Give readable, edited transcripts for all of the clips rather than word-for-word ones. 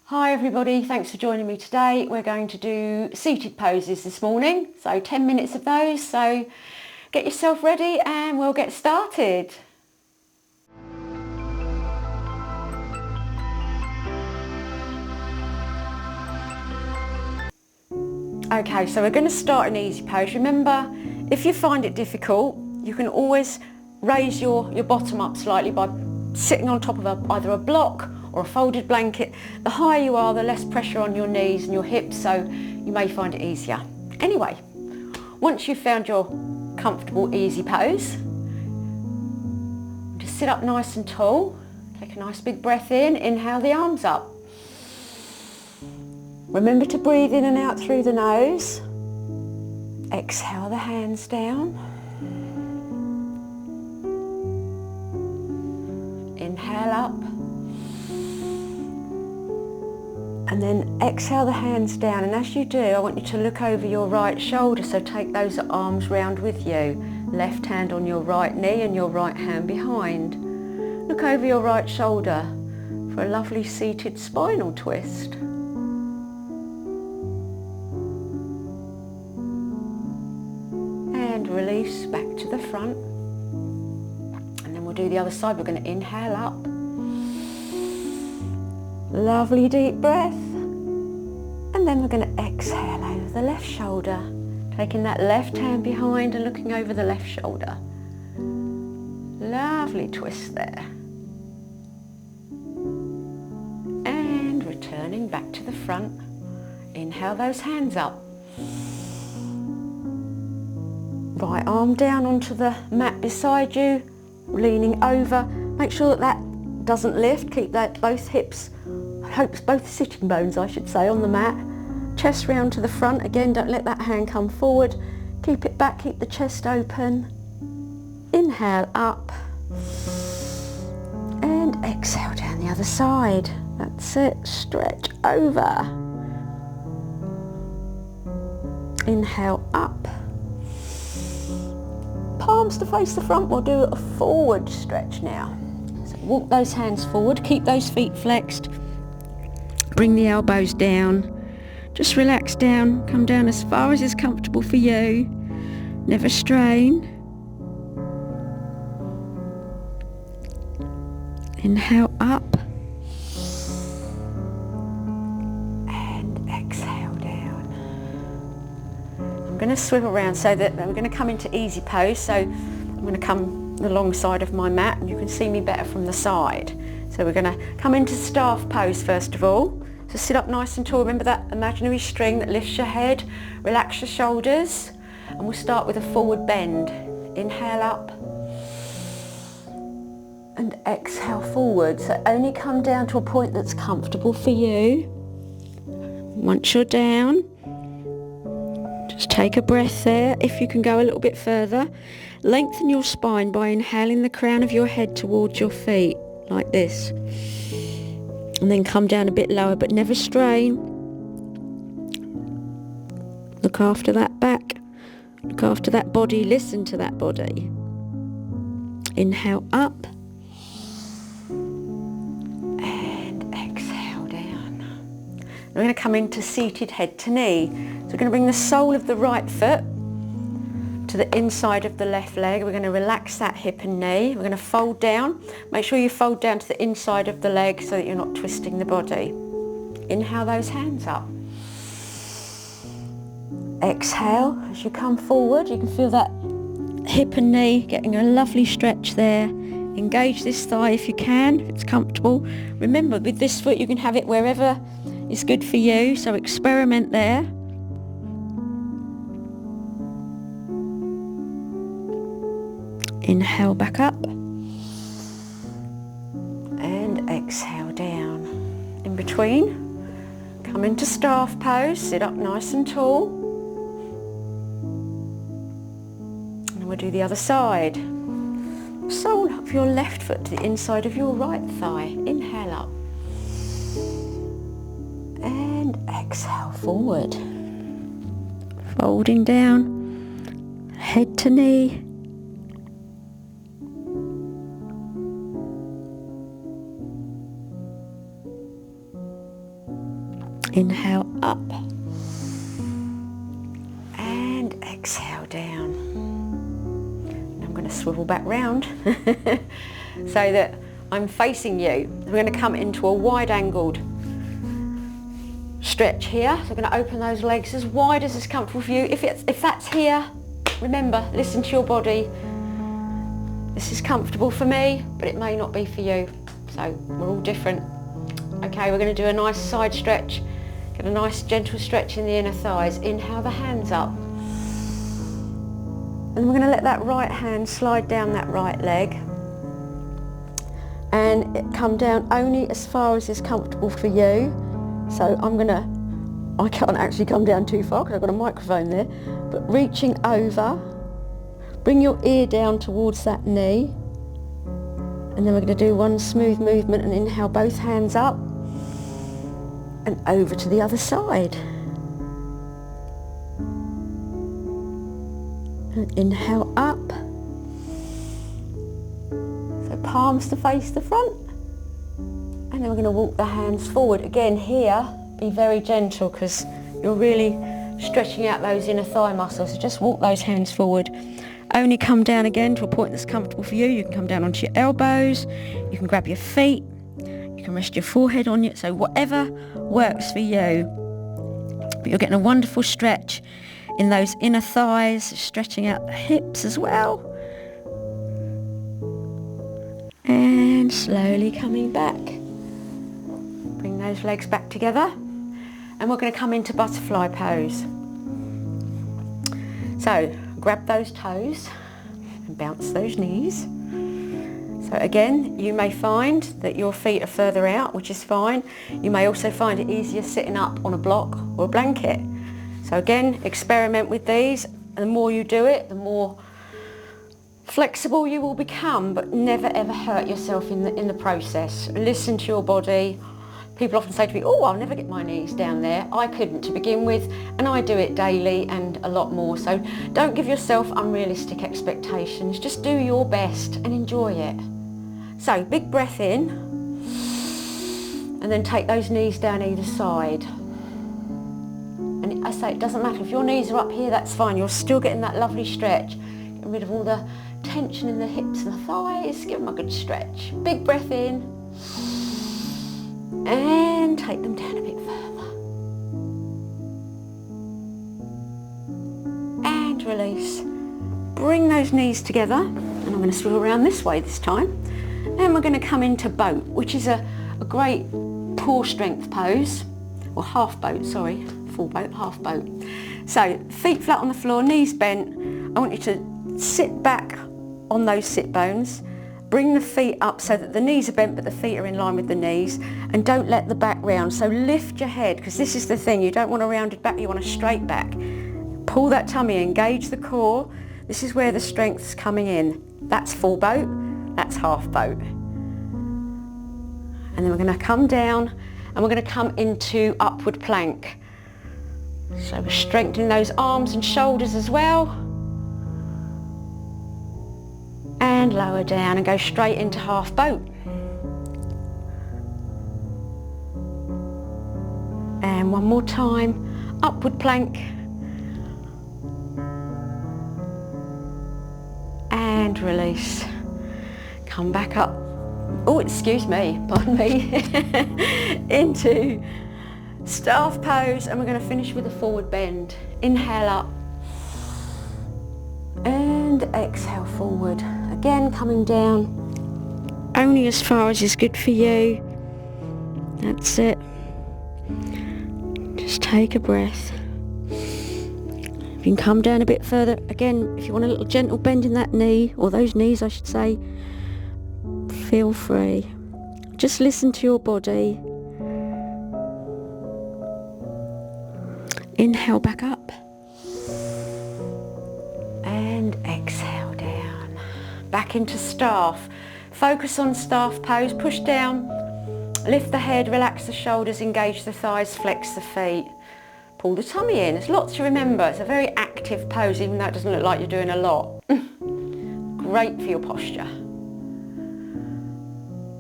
Hi everybody, thanks for joining me today. We're going to do seated poses this morning, so 10 minutes of those, so get yourself ready and we'll get started. Okay, so we're going to start an easy pose. Remember, if you find it difficult, you can always raise your bottom up slightly by sitting on top of either a block or a folded blanket. The higher you are, the less pressure on your knees and your hips, so you may find it easier. Anyway, once you've found your comfortable, easy pose, just sit up nice and tall. Take a nice big breath in, inhale the arms up. Remember to breathe in and out through the nose. Exhale the hands down. Inhale up. And then exhale the hands down, and as you do, I want you to look over your right shoulder, so take those arms round with you. Left hand on your right knee and your right hand behind. Look over your right shoulder for a lovely seated spinal twist. And release back to the front. And then we'll do the other side. We're going to inhale up. Lovely deep breath, and then we're going to exhale over the left shoulder, taking that left hand behind and looking over the left shoulder. Lovely twist there. And returning back to the front, inhale those hands up. Right arm down onto the mat beside you, leaning over. Make sure that that doesn't lift. Keep that both hips, both sitting bones I should say, on the mat. Chest round to the front. Again, don't let that hand come forward. Keep it back, keep the chest open. Inhale up. And exhale down the other side. That's it. Stretch over. Inhale up. Palms to face the front. We'll do a forward stretch now. So walk those hands forward. Keep those feet flexed. Bring the elbows down. Just relax down. Come down as far as is comfortable for you. Never strain. Inhale up. And exhale down. I'm going to swivel around so that we're going to come into easy pose. So I'm going to come the long side of my mat and you can see me better from the side. So we're going to come into staff pose first of all. So sit up nice and tall. Remember that imaginary string that lifts your head. Relax your shoulders. And we'll start with a forward bend. Inhale up. And exhale forward. So only come down to a point that's comfortable for you. Once you're down, just take a breath there. If you can go a little bit further, lengthen your spine by inhaling the crown of your head towards your feet, like this. And then come down a bit lower, but never strain. Look after that back. Look after that body. Listen to that body. Inhale up. And exhale down. We're going to come into seated head to knee. So we're going to bring the sole of the right foot to the inside of the left leg. We're going to relax that hip and knee. We're going to fold down. Make sure you fold down to the inside of the leg so that you're not twisting the body. Inhale those hands up. Exhale as you come forward. You can feel that hip and knee getting a lovely stretch there. Engage this thigh if you can, if it's comfortable. Remember, with this foot you can have it wherever is good for you, so experiment there. Inhale back up and exhale down. In between, come into staff pose, sit up nice and tall. And we'll do the other side. Sole of your left foot to the inside of your right thigh. Inhale up. And exhale forward. Folding down, head to knee. Inhale up. And exhale down. And I'm going to swivel back round so that I'm facing you. We're going to come into a wide-angled stretch here. So we're going to open those legs as wide as is comfortable for you. If that's here, remember, listen to your body. This is comfortable for me, but it may not be for you. So we're all different. Okay, we're going to do a nice side stretch. Get a nice gentle stretch in the inner thighs. Inhale the hands up. And we're going to let that right hand slide down that right leg. And it come down only as far as is comfortable for you. So I can't actually come down too far because I've got a microphone there, but reaching over, bring your ear down towards that knee, and then we're going to do one smooth movement and inhale both hands up and over to the other side. And inhale up, so palms to face the front. And then we're going to walk the hands forward. Again here, be very gentle because you're really stretching out those inner thigh muscles. So just walk those hands forward. Only come down again to a point that's comfortable for you. You can come down onto your elbows. You can grab your feet. You can rest your forehead on you. So whatever works for you. But you're getting a wonderful stretch in those inner thighs, stretching out the hips as well. And slowly coming back. Bring those legs back together, and we're going to come into butterfly pose. So grab those toes and bounce those knees. So again, you may find that your feet are further out, which is fine. You may also find it easier sitting up on a block or a blanket. So again, experiment with these. The more you do it, the more flexible you will become, but never ever hurt yourself in the process. Listen to your body. People often say to me, oh, I'll never get my knees down there. I couldn't to begin with, and I do it daily and a lot more. So don't give yourself unrealistic expectations. Just do your best and enjoy it. So big breath in, and then take those knees down either side. And I say it doesn't matter. If your knees are up here, that's fine. You're still getting that lovely stretch. Getting rid of all the tension in the hips and the thighs. Give them a good stretch. Big breath in. And take them down a bit further. And release. Bring those knees together. And I'm going to swivel around this way this time. Then we're going to come into boat, which is a great core strength pose. Or half boat, sorry. Full boat, half boat. So feet flat on the floor, knees bent. I want you to sit back on those sit bones. Bring the feet up so that the knees are bent but the feet are in line with the knees, and don't let the back round. So lift your head, because this is the thing, you don't want a rounded back, you want a straight back. Pull that tummy, engage the core. This is where the strength's coming in. That's full boat, that's half boat. And then we're going to come down and we're going to come into upward plank. So we're strengthening those arms and shoulders as well. And lower down and go straight into half boat. And one more time, upward plank. And release. Come back up. Oh, excuse me, pardon me. Into staff pose, and we're going to finish with a forward bend. Inhale up. And exhale forward. Again, coming down. Only as far as is good for you. That's it. Just take a breath. You can come down a bit further. Again, if you want a little gentle bend in that knee, or those knees I should say, feel free. Just listen to your body. Inhale back up. And exhale down. Back into staff. Focus on staff pose. Push down. Lift the head, relax the shoulders, engage the thighs, flex the feet. Pull the tummy in. There's lots to remember. It's a very active pose, even though it doesn't look like you're doing a lot. Great for your posture.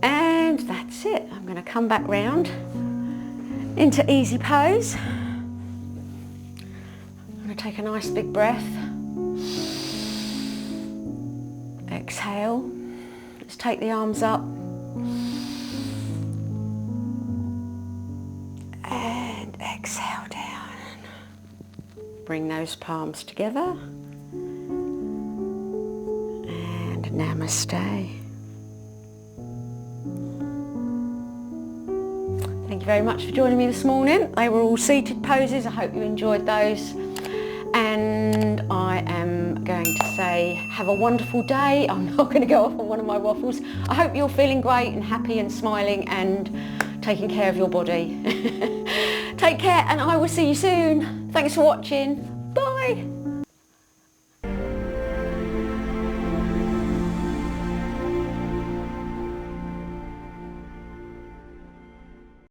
And that's it. I'm going to come back round into easy pose. I'm going to take a nice big breath. Exhale. Let's take the arms up. And exhale down. Bring those palms together. And namaste. Thank you very much for joining me this morning. They were all seated poses. I hope you enjoyed those. And I am going to say have a wonderful day. I'm not going to go off on one of my waffles. I hope you're feeling great and happy and smiling and taking care of your body. Take care, and I will see you soon. Thanks for watching. Bye.